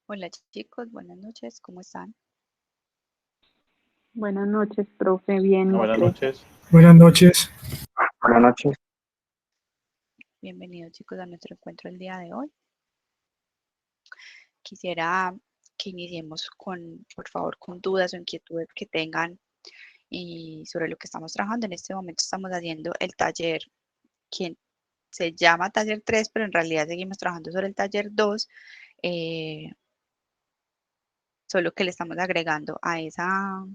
Hola chicos, buenas noches, ¿cómo están? Buenas noches, profe. Bien, ¿y Buenas usted? noches. Buenas noches. Buenas noches. Bienvenidos chicos a nuestro encuentro el día de hoy. Quisiera que iniciemos con, por favor, con dudas o inquietudes que tengan y sobre lo que estamos trabajando. En este momento estamos haciendo el taller que se llama taller 3, pero en realidad seguimos trabajando sobre el taller 2, eh, solo que le estamos agregando a esa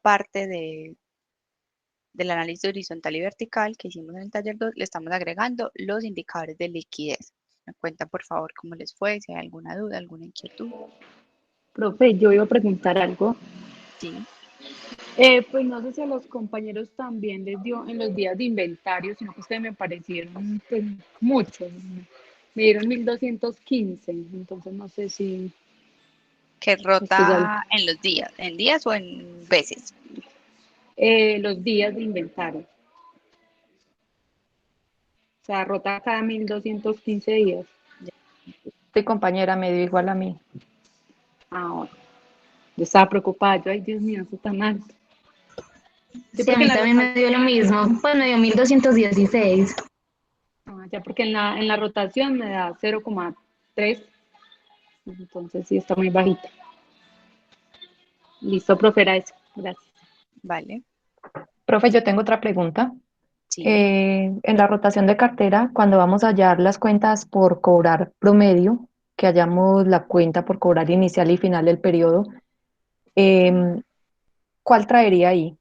parte del análisis horizontal y vertical que hicimos en el taller 2, le estamos agregando los indicadores de liquidez. Me cuentan por favor cómo les fue, si hay alguna duda, alguna inquietud. Profe, yo iba a preguntar algo. Sí, Pues no sé si a los compañeros también les dio en los días de inventario, sino que ustedes me parecieron pues, muchos. Me dieron 1215, entonces no sé si que usted ya... rota en días o en veces. los días de inventario. O sea, rota cada 1215 días. Ya. Sí, compañera, me dio igual a mí. Ahora, yo estaba preocupada, yo, ay Dios mío, eso tan alto. Sí, Sí, a porque en mí la también rotación, me dio lo mismo. Pues me dio 1216. ya porque en la rotación me da 0,3, entonces sí está muy bajita. Listo, profe, era eso. Gracias. Vale, Profe, yo tengo otra pregunta. sí. En la rotación de cartera, cuando vamos a hallar las cuentas por cobrar promedio, que hallamos la cuenta por cobrar inicial y final del periodo, em, ¿cuál traería ahí?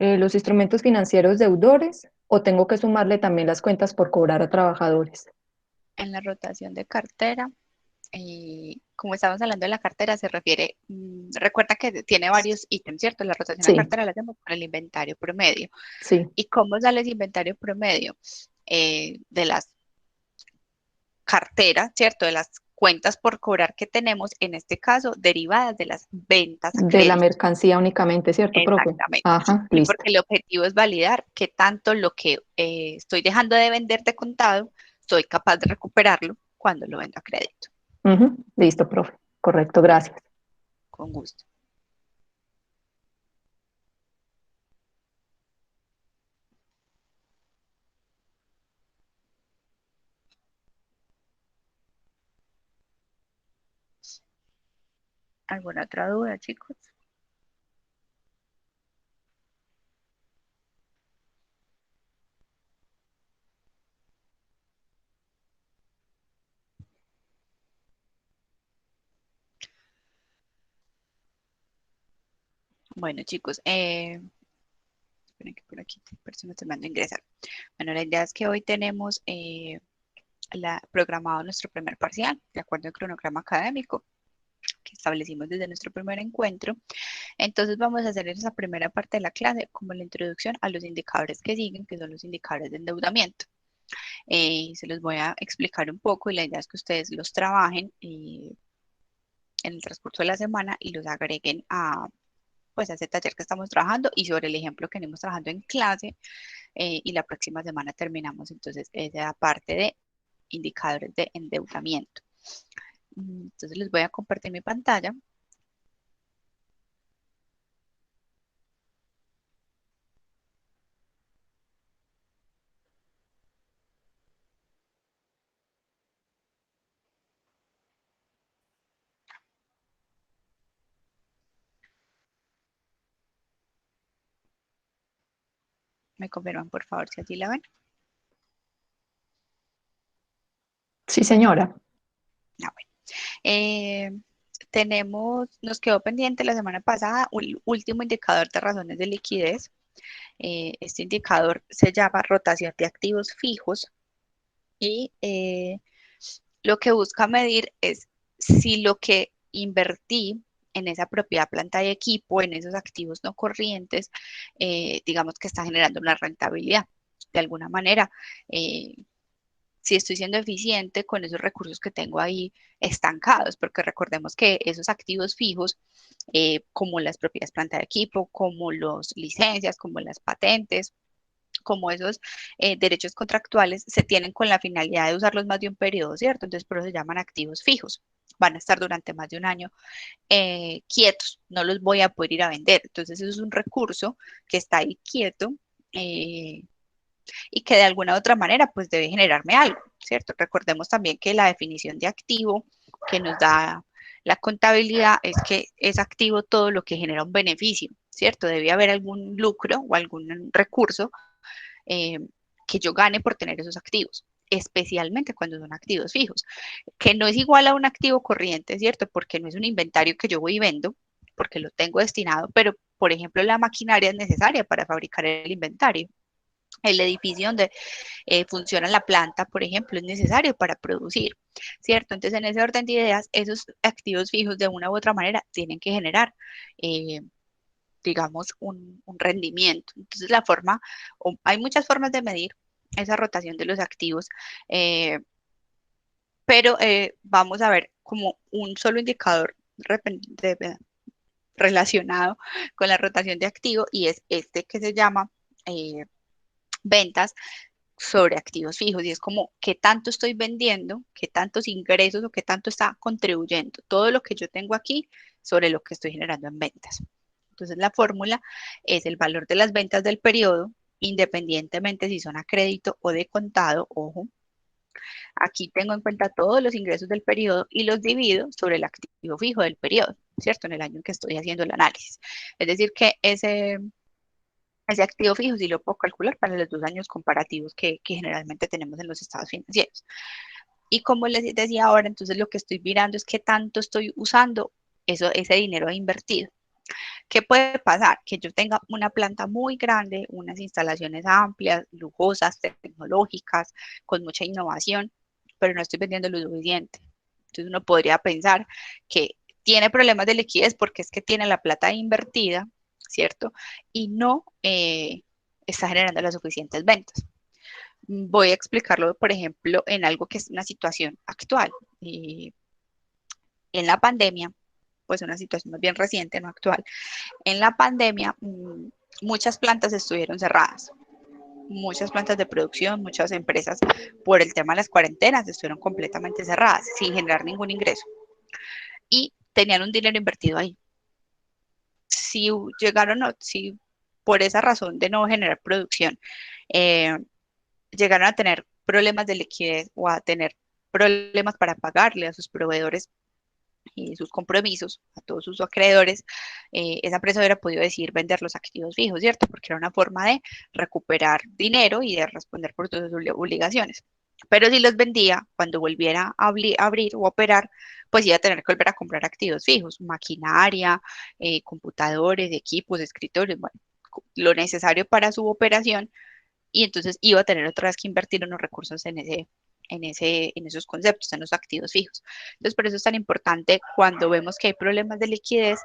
¿Los instrumentos financieros deudores o tengo que sumarle también las cuentas por cobrar a trabajadores? En la rotación de cartera, como estamos hablando de la cartera, se refiere, recuerda que tiene varios ítems, ¿cierto? La rotación de Sí, cartera la hacemos con el inventario promedio. sí, ¿Y cómo sale ese inventario promedio? De las carteras, ¿cierto? De las cuentas por cobrar que tenemos, en este caso, derivadas de las ventas a de la crédito. mercancía únicamente, ¿cierto, profe? Exactamente, sí. Ajá, Y listo. porque el objetivo es validar qué tanto lo que estoy dejando de vender de contado, soy capaz de recuperarlo cuando lo vendo a crédito. Ujú, listo, profe. Correcto, gracias. Con gusto. ¿Alguna otra duda, chicos? Bueno, chicos, esperen que por aquí personas te mando a ingresar. Bueno, la idea es que hoy tenemos programado nuestro primer parcial, de acuerdo al cronograma académico que establecimos desde nuestro primer encuentro. Entonces vamos a hacer esa primera parte de la clase como la introducción a los indicadores que siguen, que son los indicadores de endeudamiento. Se los voy a explicar un poco y la idea es que ustedes los trabajen en el transcurso de la semana y los agreguen pues, a ese taller que estamos trabajando y sobre el ejemplo que venimos trabajando en clase, y la próxima semana terminamos entonces esa parte de indicadores de endeudamiento. Entonces les voy a compartir mi pantalla. Me confirman por favor si allí la ven. Sí, señora. Ah, bueno. Eh, nos quedó pendiente la semana pasada un último indicador de razones de liquidez. Este indicador se llama rotación de activos fijos y lo que busca medir es si lo que invertí en esa propiedad, planta y equipo, en esos activos no corrientes, digamos que está generando una rentabilidad. De alguna manera, eh, si estoy siendo eficiente con esos recursos que tengo ahí estancados, porque recordemos que esos activos fijos, como las propiedades planta de equipo, como las licencias, como las patentes, como esos derechos contractuales, se tienen con la finalidad de usarlos más de un periodo, ¿cierto? Entonces, por eso se llaman activos fijos. van a estar durante más de un año quietos, no los voy a poder ir a vender. Entonces, eso es un recurso que está ahí quieto eh, y que de alguna u otra manera pues debe generarme algo, ¿cierto? Recordemos también que la definición de activo que nos da la contabilidad es que es activo todo lo que genera un beneficio, ¿cierto? Debe haber algún lucro o algún recurso eh, que yo gane por tener esos activos, especialmente cuando son activos fijos, que no es igual a un activo corriente, ¿cierto? Porque no es un inventario que yo voy y vendo, porque lo tengo destinado, pero por ejemplo la maquinaria es necesaria para fabricar el inventario. El edificio donde funciona la planta, por ejemplo, es necesario para producir, ¿cierto? Entonces, en ese orden de ideas, esos activos fijos de una u otra manera tienen que generar, eh, digamos, un rendimiento. Entonces, hay muchas formas de medir esa rotación de los activos, eh, pero vamos a ver como un solo indicador relacionado con la rotación de activo y es este que se llama ventas sobre activos fijos y es como qué tanto estoy vendiendo, qué tantos ingresos o qué tanto está contribuyendo todo lo que yo tengo aquí sobre lo que estoy generando en ventas. Entonces la fórmula es el valor de las ventas del periodo, independientemente si son a crédito o de contado, ojo. Aquí tengo en cuenta todos los ingresos del periodo y los divido sobre el activo fijo del periodo, ¿cierto? En el año en que estoy haciendo el análisis. Es decir, que ese activo fijo sí lo puedo calcular para los 2 años comparativos que generalmente tenemos en los estados financieros. Y como les decía ahora, entonces lo que estoy mirando es qué tanto estoy usando ese dinero invertido. ¿Qué puede pasar? Que yo tenga una planta muy grande, unas instalaciones amplias, lujosas, tecnológicas, con mucha innovación, pero no estoy vendiendo lo suficiente. Entonces uno podría pensar que tiene problemas de liquidez porque es que tiene la plata invertida, ¿cierto? Y no está generando las suficientes ventas. Voy a explicarlo, por ejemplo, en algo que es una situación actual. En la pandemia, pues una situación más bien reciente, no actual. En la pandemia, muchas plantas estuvieron cerradas. Muchas plantas de producción, muchas empresas, por el tema de las cuarentenas, estuvieron completamente cerradas, sin generar ningún ingreso. Y tenían un dinero invertido ahí. Si llegaron, si por esa razón de no generar producción, eh, llegaron a tener problemas de liquidez o a tener problemas para pagarle a sus proveedores y sus compromisos, a todos sus acreedores, esa empresa hubiera podido decidir vender los activos fijos, ¿cierto? Porque era una forma de recuperar dinero y de responder por todas sus obligaciones. Pero si los vendía, cuando volviera a abrir o operar, pues iba a tener que volver a comprar activos fijos, maquinaria, computadores, equipos, escritorios, bueno, lo necesario para su operación y entonces iba a tener otra vez que invertir unos recursos en esos conceptos, en los activos fijos. Entonces, por eso es tan importante cuando vemos que hay problemas de liquidez,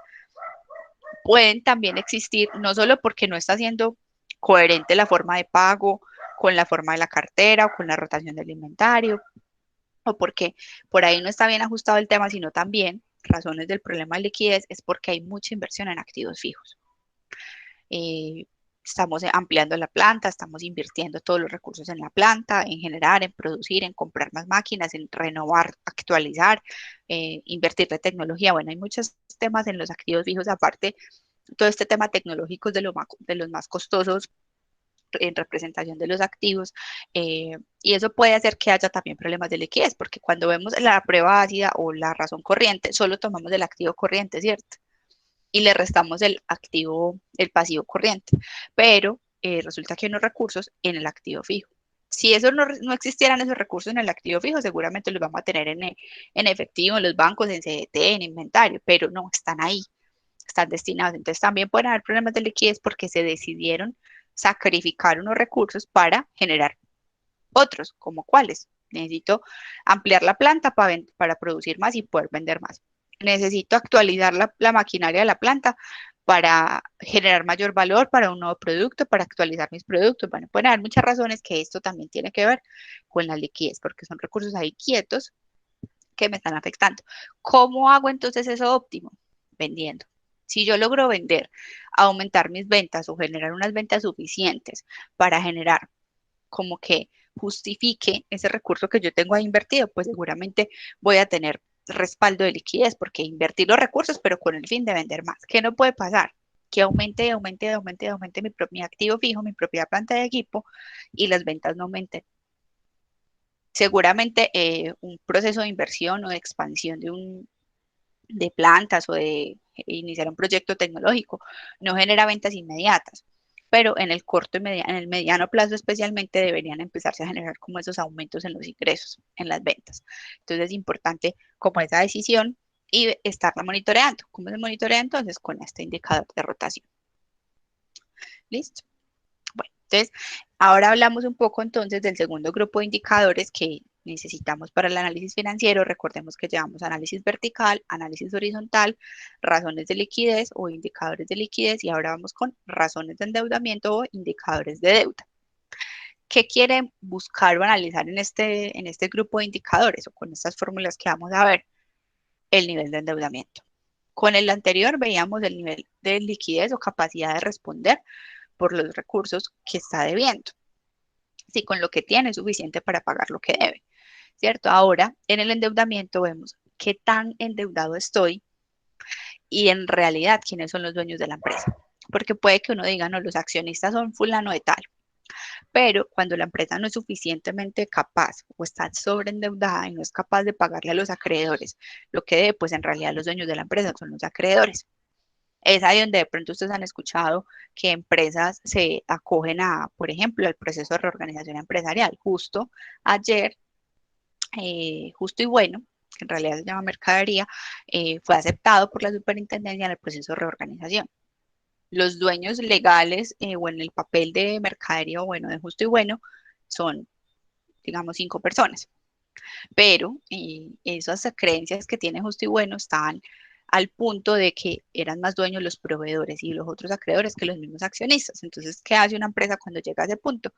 pueden también existir, no solo porque no está siendo coherente la forma de pago con la forma de la cartera o con la rotación del inventario, o porque por ahí no está bien ajustado el tema, sino también razones del problema de liquidez es porque hay mucha inversión en activos fijos. Eh, Estamos ampliando la planta, estamos invirtiendo todos los recursos en la planta, en generar, en producir, en comprar más máquinas, en renovar, actualizar, invertir de tecnología. Bueno, hay muchos temas en los activos fijos, aparte, todo este tema tecnológico es de los más costosos en representación de los activos, y eso puede hacer que haya también problemas de liquidez, porque cuando vemos la prueba ácida o la razón corriente, solo tomamos el activo corriente, ¿cierto? Y le restamos el pasivo corriente, pero resulta que hay unos recursos en el activo fijo. Si eso no existieran esos recursos en el activo fijo, seguramente los vamos a tener en efectivo, en los bancos, en CDT, en inventario, pero no, están ahí, están destinados. Entonces también pueden haber problemas de liquidez porque se decidieron sacrificar unos recursos para generar otros, como cuáles. Necesito ampliar la planta para producir más y poder vender más. Necesito actualizar la maquinaria de la planta para generar mayor valor para un nuevo producto, para actualizar mis productos. Bueno, pueden haber muchas razones que esto también tiene que ver con la liquidez, porque son recursos ahí quietos que me están afectando. ¿Cómo hago entonces eso óptimo? Vendiendo. Si yo logro vender, aumentar mis ventas o generar unas ventas suficientes para generar como que justifique ese recurso que yo tengo ahí invertido, pues seguramente voy a tener respaldo de liquidez, porque invertir los recursos, pero con el fin de vender más. ¿Qué no puede pasar? Que aumente mi activo fijo, mi propia planta de equipo y las ventas no aumenten. Seguramente un proceso de inversión o de expansión de plantas o de iniciar un proyecto tecnológico no genera ventas inmediatas, pero en el corto y en el mediano plazo especialmente deberían empezarse a generar como esos aumentos en los ingresos, en las ventas. Entonces es importante como esa decisión y estarla monitoreando. ¿Cómo se monitorea entonces? Con este indicador de rotación. ¿Listo? Bueno, entonces, ahora hablamos un poco entonces del segundo grupo de indicadores que necesitamos para el análisis financiero. Recordemos que llevamos análisis vertical, análisis horizontal, razones de liquidez o indicadores de liquidez y ahora vamos con razones de endeudamiento o indicadores de deuda. ¿Qué quieren buscar o analizar en este grupo de indicadores o con estas fórmulas que vamos a ver? El nivel de endeudamiento. Con el anterior veíamos el nivel de liquidez o capacidad de responder por los recursos que está debiendo. Si con lo que tiene es suficiente para pagar lo que debe, ¿cierto? Ahora, en el endeudamiento vemos qué tan endeudado estoy y en realidad quiénes son los dueños de la empresa. Porque puede que uno diga, no, los accionistas son fulano de tal, pero cuando la empresa no es suficientemente capaz o está sobreendeudada y no es capaz de pagarle a los acreedores lo que debe, pues en realidad los dueños de la empresa son los acreedores. Es ahí donde de pronto ustedes han escuchado que empresas se acogen a, por ejemplo, al proceso de reorganización empresarial. Justo ayer, Justo y Bueno, que en realidad se llama Mercadería, fue aceptado por la superintendencia en el proceso de reorganización. Los dueños legales o en el papel de Mercadería o bueno, de Justo y Bueno son, digamos, 5 personas. Pero esas creencias que tiene Justo y Bueno estaban al punto de que eran más dueños los proveedores y los otros acreedores que los mismos accionistas. Entonces, ¿qué hace una empresa cuando llega a ese punto?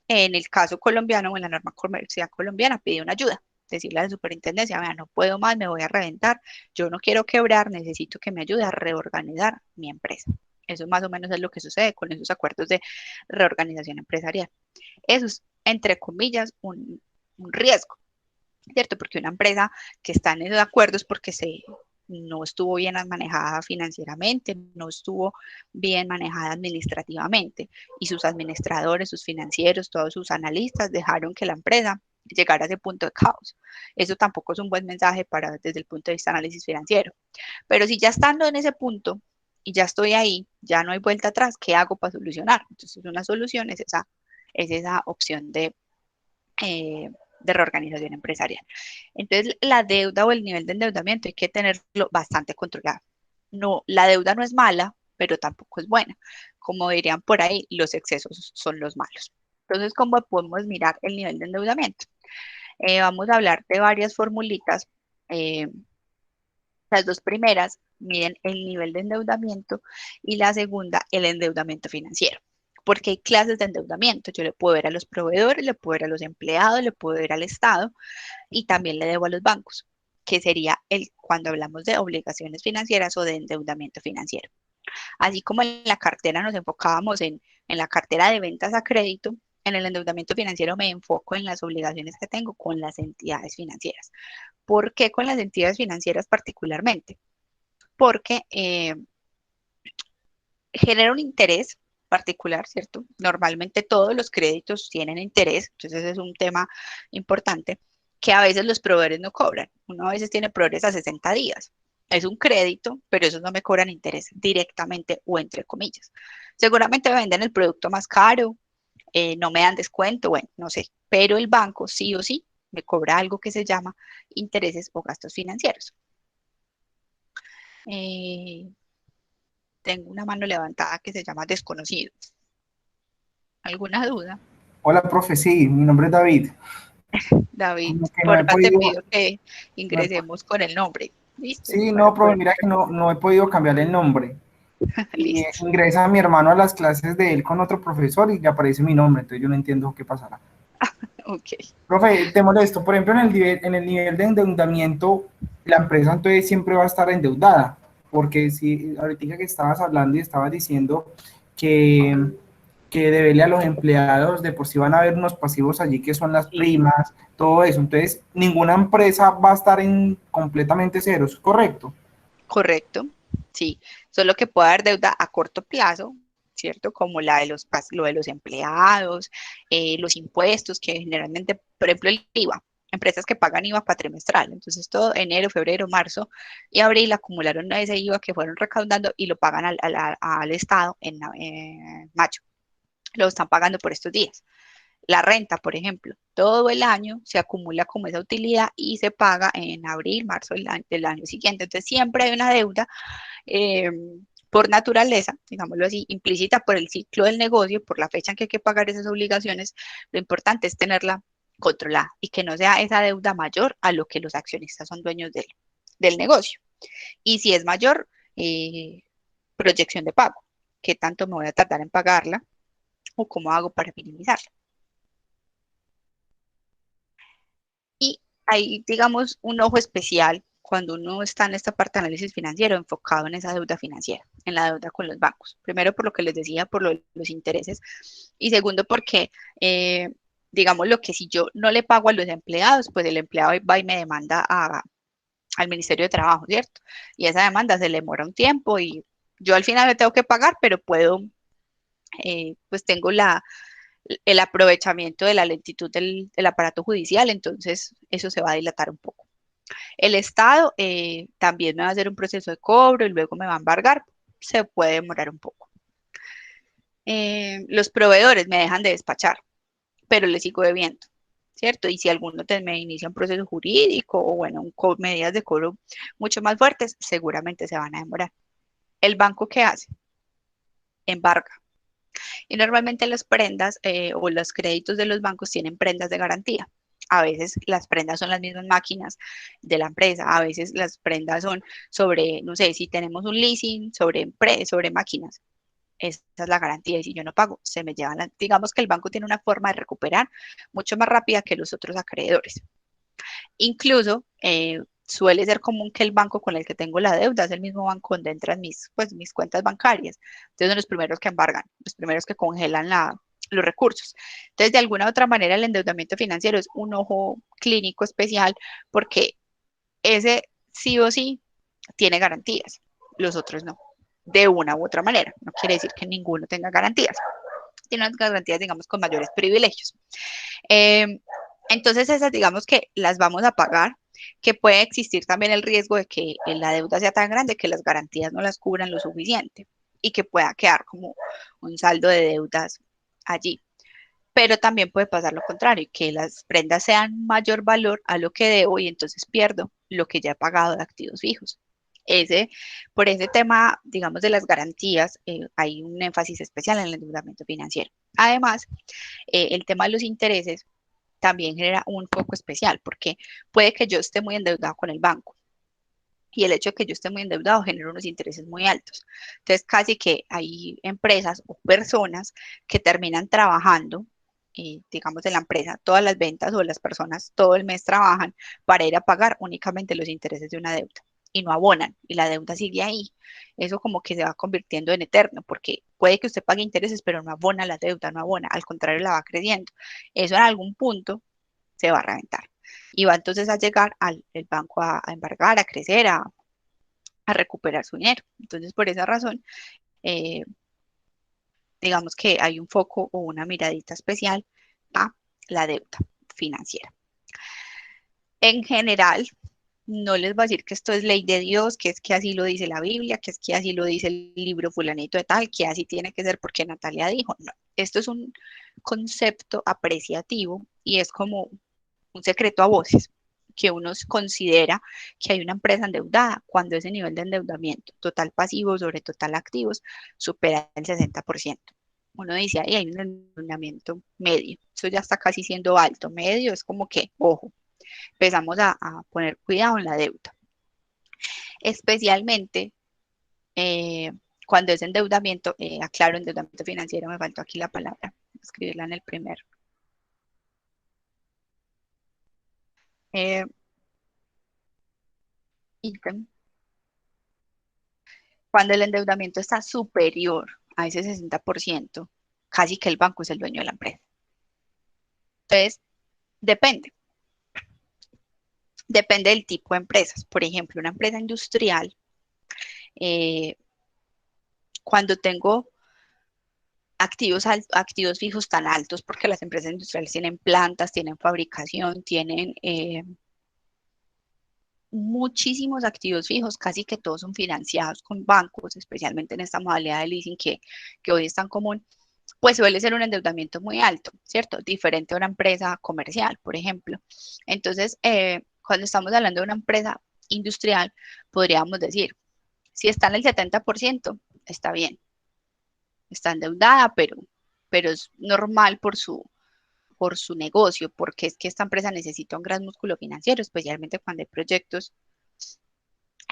En el caso colombiano o en la norma comercial colombiana, pide una ayuda. Decirle a la superintendencia, vea, no puedo más, me voy a reventar, yo no quiero quebrar, necesito que me ayude a reorganizar mi empresa. Eso más o menos es lo que sucede con esos acuerdos de reorganización empresarial. Eso es, entre comillas, un riesgo, ¿cierto? Porque una empresa que está en esos acuerdos porque no estuvo bien manejada financieramente, no estuvo bien manejada administrativamente y sus administradores, sus financieros, todos sus analistas dejaron que la empresa llegara a ese punto de caos. Eso tampoco es un buen mensaje desde el punto de vista de análisis financiero. Pero si ya estando en ese punto y ya estoy ahí, ya no hay vuelta atrás, ¿qué hago para solucionar? Entonces una solución es esa opción de reorganización empresarial. Entonces, la deuda o el nivel de endeudamiento hay que tenerlo bastante controlado. No, la deuda no es mala, pero tampoco es buena. Como dirían por ahí, los excesos son los malos. Entonces, ¿cómo podemos mirar el nivel de endeudamiento? Vamos a hablar de varias formulitas. Las dos primeras miden el nivel de endeudamiento y la segunda el endeudamiento financiero. Porque hay clases de endeudamiento. Yo le puedo ver a los proveedores, le puedo ver a los empleados, le puedo ver al Estado y también le debo a los bancos, que sería cuando hablamos de obligaciones financieras o de endeudamiento financiero. Así como en la cartera nos enfocábamos en la cartera de ventas a crédito, en el endeudamiento financiero me enfoco en las obligaciones que tengo con las entidades financieras. ¿Por qué con las entidades financieras particularmente? Porque genera un interés particular, ¿cierto? Normalmente todos los créditos tienen interés, entonces es un tema importante que a veces los proveedores no cobran. Uno a veces tiene proveedores a 60 días. Es un crédito, pero esos no me cobran interés directamente o entre comillas. Seguramente me venden el producto más caro, no me dan descuento, bueno, no sé, pero el banco sí o sí me cobra algo que se llama intereses o gastos financieros. Eh, Tengo una mano levantada que se llama desconocido. ¿Alguna duda? Hola, profe, sí, mi nombre es David. David, Como que no he porfa, te podido, pido que no he- ingresemos con el nombre. ¿Listo? sí, Para no, profe, poder. mira que no he podido cambiar el nombre. Y Listo. ingresa mi hermano a las clases de él con otro profesor y le aparece mi nombre, entonces yo no entiendo qué pasará. Ok. Profe, te molesto, por ejemplo, en el nivel de endeudamiento, la empresa entonces siempre va a estar endeudada, porque si ahorita que estabas hablando y estabas diciendo que que deberle a los empleados, de por sí van a haber unos pasivos allí que son las primas, todo eso. Entonces, ninguna empresa va a estar en completamente cero, ¿es correcto? Correcto, sí. Solo que puede haber deuda a corto plazo, ¿cierto? Como la de lo de los empleados, los impuestos, que generalmente, por ejemplo, el IVA. Empresas que pagan IVA cuatrimestral. Entonces, todo enero, febrero, marzo y abril acumularon ese IVA que fueron recaudando y lo pagan al Estado en mayo. Lo están pagando por estos días. La renta, por ejemplo, todo el año se acumula como esa utilidad y se paga en abril, marzo del año siguiente. Entonces siempre hay una deuda eh, por naturaleza, digámoslo así, implícita por el ciclo del negocio, por la fecha en que hay que pagar esas obligaciones. Lo importante es tenerla controlada y que no sea esa deuda mayor a lo que los accionistas son dueños del negocio. Y si es mayor, eh, proyección de pago. ¿Qué tanto me voy a tardar en pagarla o cómo hago para minimizarla? Y hay, digamos, un ojo especial cuando uno está en esta parte de análisis financiero enfocado en esa deuda financiera, en la deuda con los bancos. Primero, por lo que les decía, por los intereses. Y segundo, porque, digamos, lo que si yo no le pago a los empleados, pues el empleado va y me demanda al Ministerio de Trabajo, ¿cierto? Y esa demanda se le demora un tiempo y yo al final le tengo que pagar, pero puedo, pues tengo el aprovechamiento de la lentitud del aparato judicial, entonces eso se va a dilatar un poco. El Estado también me va a hacer un proceso de cobro y luego me va a embargar, se puede demorar un poco. Los proveedores me dejan de despachar, pero les sigo debiendo, ¿cierto? Y si alguno me inicia un proceso jurídico o, bueno, medidas de cobro mucho más fuertes, seguramente se van a demorar. ¿El banco qué hace? Embarga. Y normalmente las prendas o los créditos de los bancos tienen prendas de garantía. A veces las prendas son las mismas máquinas de la empresa, a veces las prendas son sobre, no sé, si tenemos un leasing sobre máquinas. Esa es la garantía y si yo no pago, se me llevan digamos que el banco tiene una forma de recuperar mucho más rápida que los otros acreedores. Incluso suele ser común que el banco con el que tengo la deuda es el mismo banco donde entran mis cuentas bancarias. Entonces son los primeros que embargan, los primeros que congelan los recursos. Entonces, de alguna u otra manera, el endeudamiento financiero es un ojo clínico especial porque ese sí o sí tiene garantías, los otros no, de una u otra manera. No quiere decir que ninguno tenga garantías. Tiene unas garantías, digamos, con mayores privilegios. Eh, entonces esas digamos que las vamos a pagar, que puede existir también el riesgo de que la deuda sea tan grande que las garantías no las cubran lo suficiente y que pueda quedar como un saldo de deudas allí. Pero también puede pasar lo contrario, que las prendas sean mayor valor a lo que debo y entonces pierdo lo que ya he pagado de activos fijos. Ese, por ese tema, digamos, de las garantías, hay un énfasis especial en el endeudamiento financiero. Además, el tema de los intereses también genera un foco especial, porque puede que yo esté muy endeudado con el banco y el hecho de que yo esté muy endeudado genera unos intereses muy altos. Entonces, casi que hay empresas o personas que terminan trabajando, digamos, en la empresa, todas las ventas o las personas todo el mes trabajan para ir a pagar únicamente los intereses de una deuda y no abonan y la deuda sigue ahí. Eso como que se va convirtiendo en eterno, porque puede que usted pague intereses, pero no abona la deuda, no abona, al contrario, la va creciendo. Eso en algún punto se va a reventar. Y va entonces a llegar al el banco a embargar, a crecer, a recuperar su dinero. Entonces, por esa razón, eh, digamos que hay un foco o una miradita especial a la deuda financiera. En general, no les voy a decir que esto es ley de Dios, que es que así lo dice la Biblia, que es que así lo dice el libro fulanito de tal, que así tiene que ser porque Natalia dijo. No, esto es un concepto apreciativo y es como un secreto a voces, que uno considera que hay una empresa endeudada cuando ese nivel de endeudamiento, total pasivo sobre total activos, supera el 60%. Uno dice, ahí hay un endeudamiento medio, eso ya está casi siendo alto, medio es como que, ojo, empezamos a poner cuidado en la deuda, especialmente eh, cuando es endeudamiento, aclaro, endeudamiento financiero, me faltó aquí la palabra, escribirla en el primer. Eh, ítem, cuando el endeudamiento está superior a ese 60%, casi que el banco es el dueño de la empresa. Entonces, depende. Depende del tipo de empresas. Por ejemplo, una empresa industrial, eh, cuando tengo activos fijos tan altos, porque las empresas industriales tienen plantas, tienen fabricación, tienen muchísimos activos fijos, casi que todos son financiados con bancos, especialmente en esta modalidad de leasing que hoy es tan común, pues suele ser un endeudamiento muy alto, ¿cierto? Diferente a una empresa comercial, por ejemplo. Entonces, cuando estamos hablando de una empresa industrial, podríamos decir, si está en el 70%, está bien, está endeudada, pero es normal por su negocio, porque es que esta empresa necesita un gran músculo financiero, especialmente cuando hay proyectos,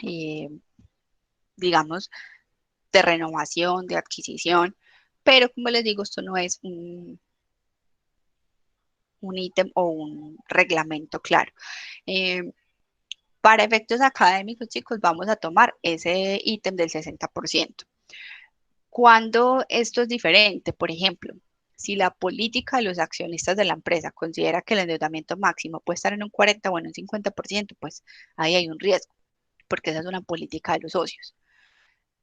eh, digamos, de renovación, de adquisición, pero como les digo, esto no es un ítem o un reglamento claro. Eh, para efectos académicos, chicos, vamos a tomar ese ítem del 60%. Cuando esto es diferente, por ejemplo, si la política de los accionistas de la empresa considera que el endeudamiento máximo puede estar en un 40 o en un 50%, pues ahí hay un riesgo, porque esa es una política de los socios.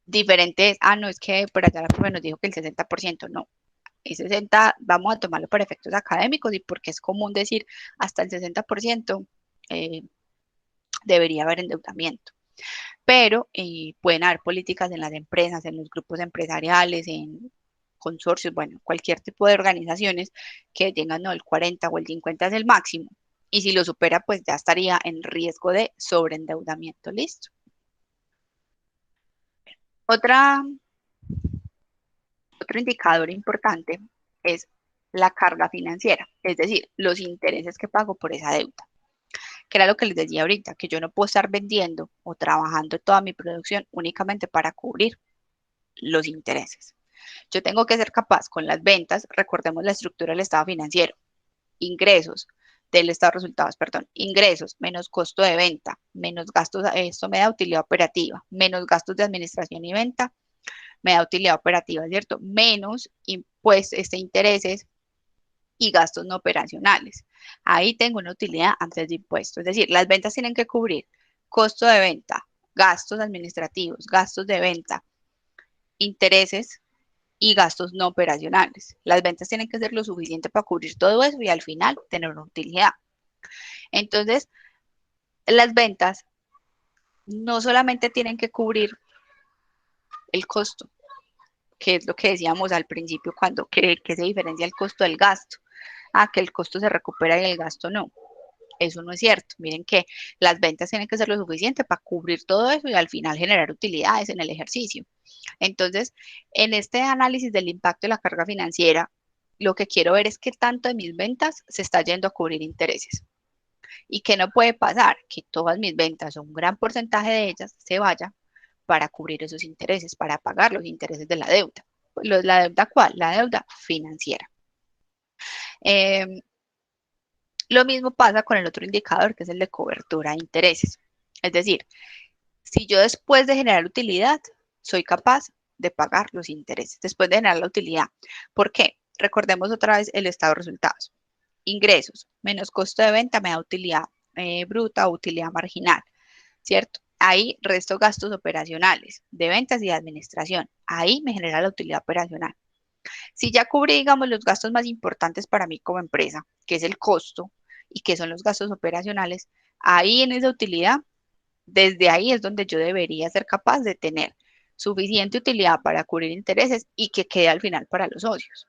Diferente es, no, es que por allá nos dijo que el 60%, no. El 60 vamos a tomarlo para efectos académicos y porque es común decir hasta el 60% debería haber endeudamiento. Pero pueden haber políticas en las empresas, en los grupos empresariales, en consorcios, bueno, cualquier tipo de organizaciones que tengan no, el 40 o el 50 es el máximo. Y si lo supera, pues ya estaría en riesgo de sobreendeudamiento. Listo. Otro indicador importante es la carga financiera, es decir, los intereses que pago por esa deuda, que era lo que les decía ahorita, que yo no puedo estar vendiendo o trabajando toda mi producción únicamente para cubrir los intereses. Yo tengo que ser capaz con las ventas, recordemos la estructura del estado financiero, ingresos del estado de resultados, perdón, ingresos menos costo de venta, menos gastos, esto me da utilidad operativa, menos gastos de administración y venta, me da utilidad operativa, ¿cierto? Menos impuestos, intereses y gastos no operacionales. Ahí tengo una utilidad antes de impuestos, es decir, las ventas tienen que cubrir costo de venta, gastos administrativos, gastos de venta, intereses y gastos no operacionales. Las ventas tienen que ser lo suficiente para cubrir todo eso y al final tener una utilidad. Entonces, las ventas no solamente tienen que cubrir el costo, que es lo que decíamos al principio cuando que se diferencia el costo del gasto. Que el costo se recupera y el gasto no. Eso no es cierto. Miren que las ventas tienen que ser lo suficiente para cubrir todo eso y al final generar utilidades en el ejercicio. Entonces, en este análisis del impacto de la carga financiera, lo que quiero ver es qué tanto de mis ventas se está yendo a cubrir intereses. ¿Y qué no puede pasar? Que todas mis ventas o un gran porcentaje de ellas se vaya para cubrir esos intereses, para pagar los intereses de la deuda. ¿La deuda cuál? La deuda financiera. Lo mismo pasa con el otro indicador, que es el de cobertura de intereses. Es decir, si yo después de generar utilidad, soy capaz de pagar los intereses, después de generar la utilidad. ¿Por qué? Recordemos otra vez el estado de resultados. Ingresos menos costo de venta me da utilidad bruta o utilidad marginal, ¿cierto? Ahí resto gastos operacionales de ventas y de administración. Ahí me genera la utilidad operacional. Si ya cubrí, digamos, los gastos más importantes para mí como empresa, que es el costo y que son los gastos operacionales, ahí en esa utilidad, desde ahí es donde yo debería ser capaz de tener suficiente utilidad para cubrir intereses y que quede al final para los socios.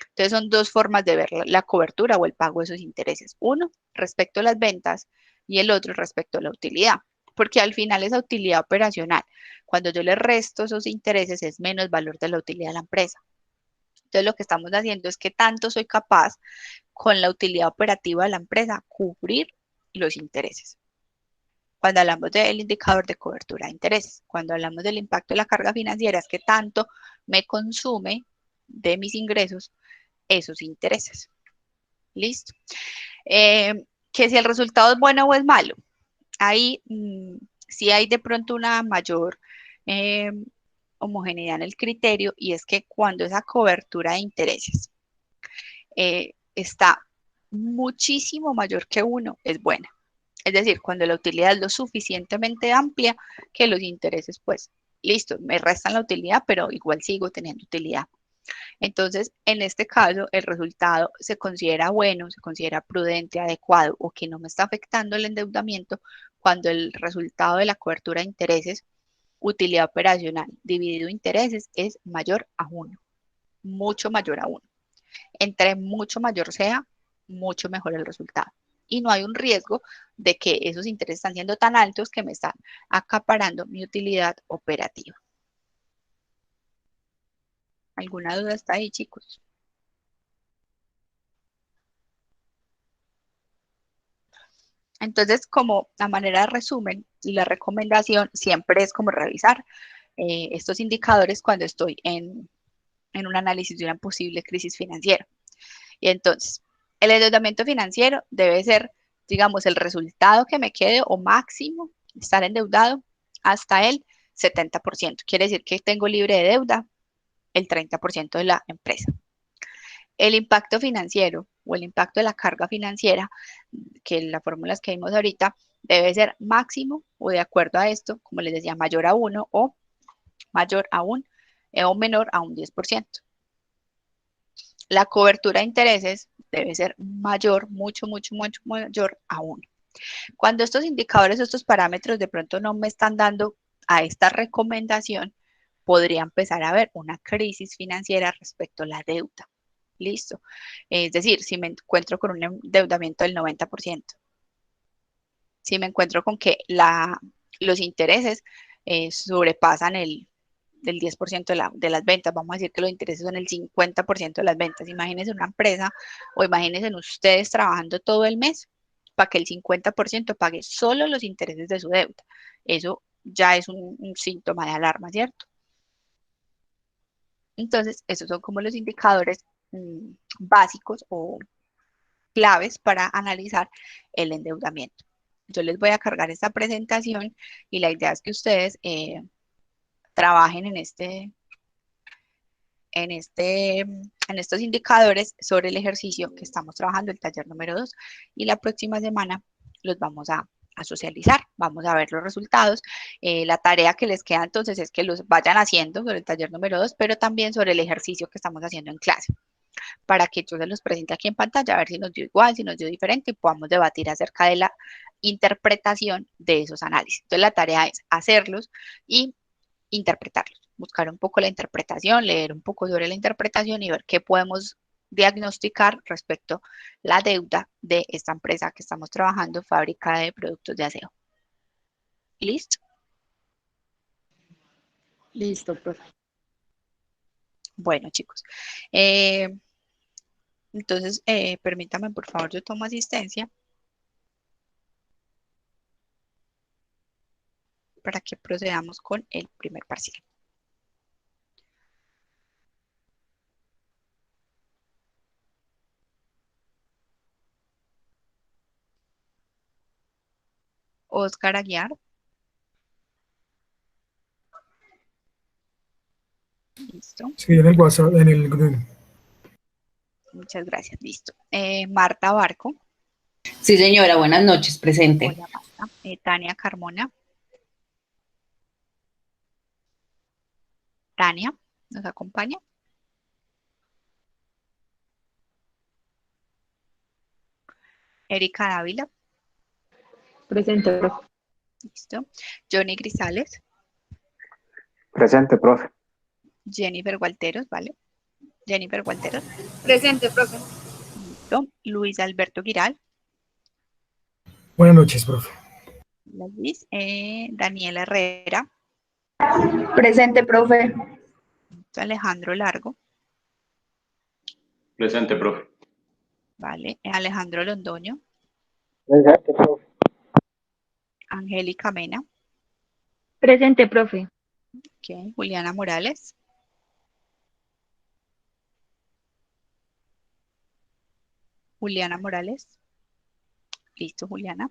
Entonces son dos formas de ver la cobertura o el pago de esos intereses. Uno, respecto a las ventas y el otro respecto a la utilidad. Porque al final esa utilidad operacional, cuando yo le resto esos intereses, es menos valor de la utilidad de la empresa. Entonces lo que estamos haciendo es que tanto soy capaz con la utilidad operativa de la empresa cubrir los intereses. Cuando hablamos del indicador de cobertura de intereses, cuando hablamos del impacto de la carga financiera, es que tanto me consume de mis ingresos esos intereses. ¿Listo? Que si el resultado es bueno o es malo, ahí sí hay de pronto una mayor homogeneidad en el criterio, y es que cuando esa cobertura de intereses está muchísimo mayor que 1, es buena. Es decir, cuando la utilidad es lo suficientemente amplia que los intereses, pues, listo, me restan la utilidad, pero igual sigo teniendo utilidad. Entonces, en este caso, el resultado se considera bueno, se considera prudente, adecuado o que no me está afectando el endeudamiento cuando el resultado de la cobertura de intereses, utilidad operacional dividido intereses, es mayor a 1, mucho mayor a 1. Entre mucho mayor sea, mucho mejor el resultado. Y no hay un riesgo de que esos intereses están siendo tan altos que me están acaparando mi utilidad operativa. ¿Alguna duda está ahí, chicos? Entonces, como a manera de resumen, la recomendación siempre es como revisar estos indicadores cuando estoy en un análisis de una posible crisis financiera. Y entonces, el endeudamiento financiero debe ser, digamos, el resultado que me quede o máximo estar endeudado hasta el 70%. Quiere decir que tengo libre de deuda el 30% de la empresa. El impacto financiero o el impacto de la carga financiera, que las fórmulas que vimos ahorita, debe ser máximo o de acuerdo a esto, como les decía, mayor a 1 o mayor a un o menor a un 10%. La cobertura de intereses debe ser mayor, mucho mayor a 1. Cuando estos indicadores, estos parámetros de pronto no me están dando a esta recomendación, podría empezar a haber una crisis financiera respecto a la deuda. Listo. Es decir, si me encuentro con un endeudamiento del 90%, si me encuentro con que los intereses sobrepasan el 10% de las ventas, vamos a decir que los intereses son el 50% de las ventas. Imagínense una empresa o imagínense ustedes trabajando todo el mes para que el 50% pague solo los intereses de su deuda. Eso ya es un síntoma de alarma, ¿cierto? Entonces, esos son como los indicadores básicos o claves para analizar el endeudamiento. Yo les voy a cargar esta presentación y la idea es que ustedes trabajen en estos indicadores sobre el ejercicio que estamos trabajando, el taller número 2, y la próxima semana los vamos a socializar, vamos a ver los resultados. La tarea que les queda entonces es que los vayan haciendo sobre el taller número 2, pero también sobre el ejercicio que estamos haciendo en clase, para que yo se los presente aquí en pantalla, a ver si nos dio igual, si nos dio diferente, y podamos debatir acerca de la interpretación de esos análisis. Entonces la tarea es hacerlos y interpretarlos, buscar un poco la interpretación, leer un poco sobre la interpretación y ver qué podemos diagnosticar respecto a la deuda de esta empresa que estamos trabajando, fábrica de productos de aseo. ¿Listo? Listo, profe. Bueno, chicos. Entonces, permítame, por favor, yo tomo asistencia para que procedamos con el primer parcial. Oscar Aguiar. Listo. Sí, en el WhatsApp, en el grupo. Muchas gracias. Listo. Marta Barco. Sí, señora, buenas noches, presente. Hola, Marta. Tania Carmona. Tania, ¿nos acompaña? Erika Dávila. Presente, profe. Listo. Johnny Grisales. Presente, profe. Jennifer Gualteros, ¿vale? Jennifer Gualteros. Presente, profe. Listo. Luis Alberto Giral. Buenas noches, profe. Hola, Luis. Daniela Herrera. Presente, profe. Alejandro Largo. Presente, profe. Vale. Alejandro Londoño. Presente, profe. Angélica Mena. Presente, profe. Okay. Juliana Morales. Juliana Morales. Listo, Juliana.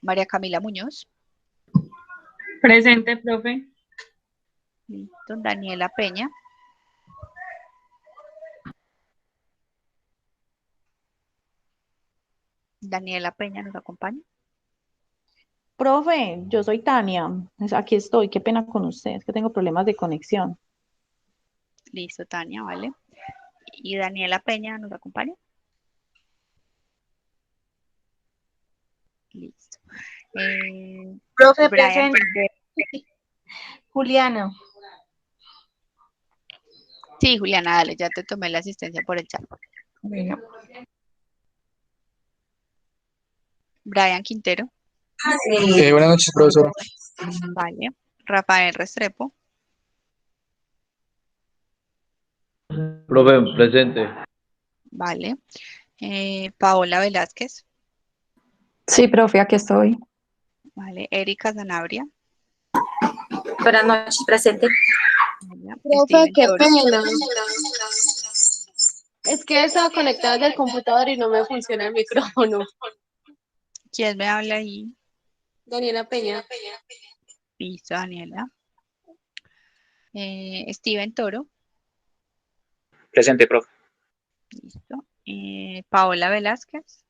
María Camila Muñoz. Presente, profe. Listo. Daniela Peña. Daniela Peña nos acompaña. Profe, yo soy Tania. Aquí estoy. Qué pena con usted. Es que tengo problemas de conexión. Listo, Tania, vale. Y Daniela Peña nos acompaña. Listo. Profe, Brian presente. Quintero. Juliana. Sí, Juliana, dale, ya te tomé la asistencia por el chat. Bueno. Brian Quintero. Buenas noches, profesor. Vale. Rafael Restrepo. Profe, presente. Vale. Paola Velázquez. Sí, profe, aquí estoy. Vale. Erika Zanabria. Buenas noches, presente. Vale. Profe, Steven qué Toro. pena. Es que estaba conectada desde el computador y no me funciona el micrófono. ¿Quién me habla ahí? Daniela Peña. Listo, Daniela. Steven Toro. Presente, profe. Listo. Paola Velázquez.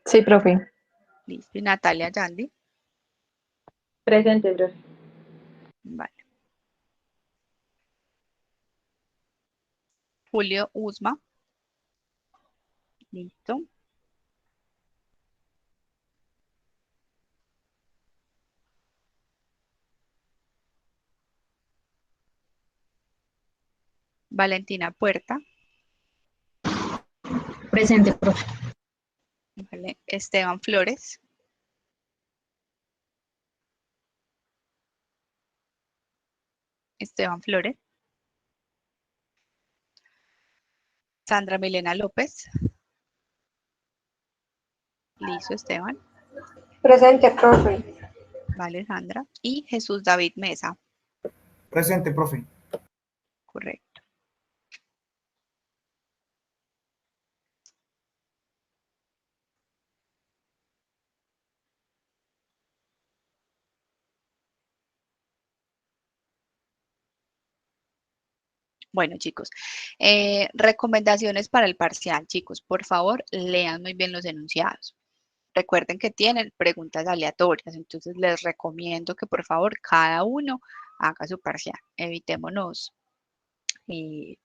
Sí, profe. Listo. Y Natalia Yandi. Presente, profe. Vale. Julio Usma. Listo. Valentina Puerta. Presente, profe. Vale. Esteban Flores. Esteban Flores. Sandra Milena López. Listo, Esteban. Presente, profe. Vale, Sandra. Y Jesús David Mesa. Presente, profe. Correcto. Bueno, chicos, recomendaciones para el parcial, chicos. Por favor, lean muy bien los enunciados. Recuerden que tienen preguntas aleatorias, entonces les recomiendo que por favor cada uno haga su parcial. Evitémonos, digamos,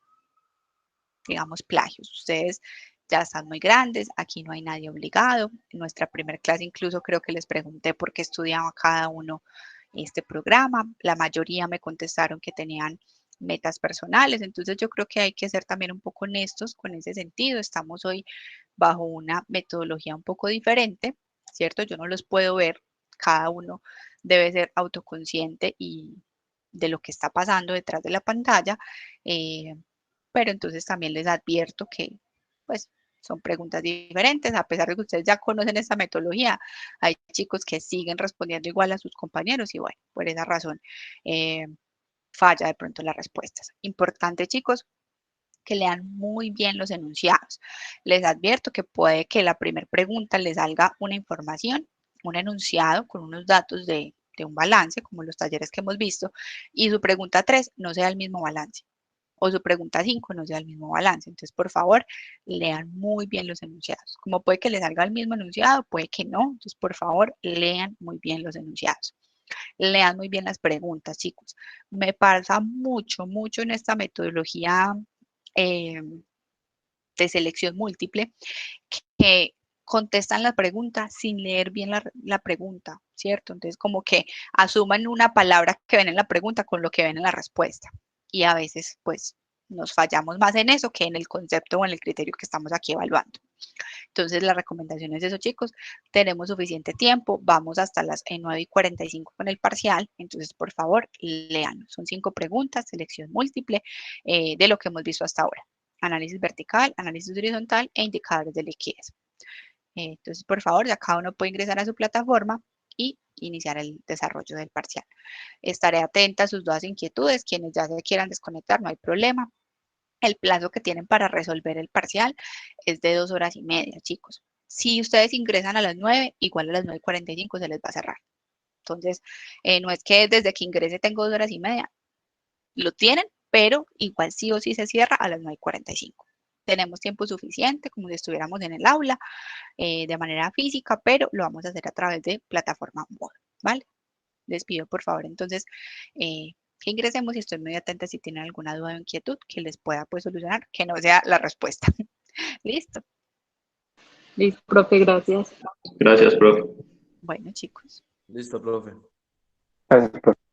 plagios. Ustedes ya están muy grandes, aquí no hay nadie obligado. En nuestra primera clase incluso creo que les pregunté por qué estudiaba cada uno este programa. La mayoría me contestaron que tenían metas personales, entonces yo creo que hay que ser también un poco honestos con ese sentido. Estamos hoy bajo una metodología un poco diferente, ¿cierto? Yo no los puedo ver, cada uno debe ser autoconsciente y de lo que está pasando detrás de la pantalla, pero entonces también les advierto que pues son preguntas diferentes, a pesar de que ustedes ya conocen esta metodología, hay chicos que siguen respondiendo igual a sus compañeros y bueno, por esa razón falla de pronto las respuestas. Importante, chicos, que lean muy bien los enunciados. Les advierto que puede que la primera pregunta les salga una información, un enunciado con unos datos de un balance, como los talleres que hemos visto, y su pregunta 3 no sea el mismo balance, o su pregunta 5 no sea el mismo balance. Entonces, por favor, lean muy bien los enunciados. Como puede que les salga el mismo enunciado, puede que no. Entonces, por favor, lean muy bien los enunciados. Lean muy bien las preguntas, chicos. Me pasa mucho, mucho en esta metodología eh, de selección múltiple que contestan la pregunta sin leer bien la pregunta, ¿cierto? Entonces, como que asuman una palabra que ven en la pregunta con lo que ven en la respuesta. Y a veces, pues, nos fallamos más en eso que en el concepto o en el criterio que estamos aquí evaluando. Entonces, la recomendación es eso, chicos. Tenemos suficiente tiempo. Vamos hasta las 9:45 con el parcial. Entonces, por favor, lean. Son 5 preguntas, selección múltiple de lo que hemos visto hasta ahora. Análisis vertical, análisis horizontal e indicadores de liquidez. Entonces, por favor, ya cada uno puede ingresar a su plataforma y iniciar el desarrollo del parcial. Estaré atenta a sus dudas e inquietudes. Quienes ya se quieran desconectar, no hay problema. El plazo que tienen para resolver el parcial es de 2 horas y media, chicos. Si ustedes ingresan a las 9, igual a las 9:45 se les va a cerrar. Entonces, no es que desde que ingrese tengo 2 horas y media, lo tienen, pero igual sí o sí se cierra a las 9:45. Tenemos tiempo suficiente, como si estuviéramos en el aula, de manera física, pero lo vamos a hacer a través de plataforma Moodle, ¿vale? Les pido por favor entonces que ingresemos y estoy muy atenta si tienen alguna duda o inquietud que les pueda pues solucionar, que no sea la respuesta. ¿Listo? Listo, profe, gracias. Gracias, profe. Bueno, chicos. Listo, profe. Gracias, profe.